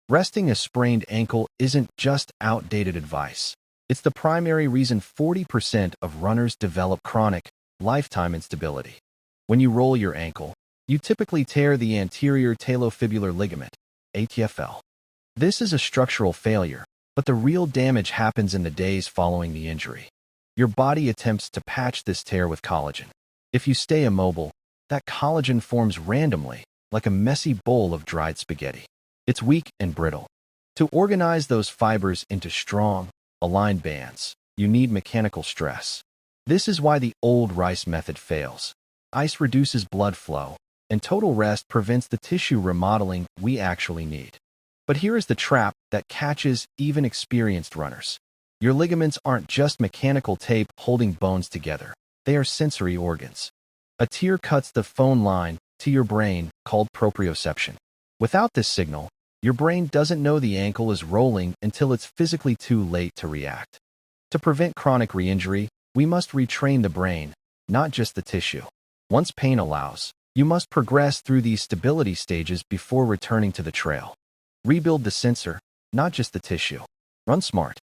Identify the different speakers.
Speaker 1: Resting a sprained ankle isn't just outdated advice. It's the primary reason 40% of runners develop chronic, lifetime instability. When you roll your ankle, you typically tear the anterior talofibular ligament, ATFL. This is a structural failure, but the real damage happens in the days following the injury. Your body attempts to patch this tear with collagen. If you stay immobile, that collagen forms randomly, like a messy bowl of dried spaghetti. It's weak and brittle. To organize those fibers into strong, aligned bands, you need mechanical stress. This is why the old rice method fails. Ice reduces blood flow, and total rest prevents the tissue remodeling we actually need. But here is the trap that catches even experienced runners. Your ligaments aren't just mechanical tape holding bones together. They are sensory organs. A tear cuts the phone line to your brain, called proprioception. Without this signal, your brain doesn't know the ankle is rolling until it's physically too late to react. To prevent chronic re-injury, we must retrain the brain, not just the tissue. Once pain allows, you must progress through these stability stages before returning to the trail. Rebuild the sensor, not just the tissue. Run smart.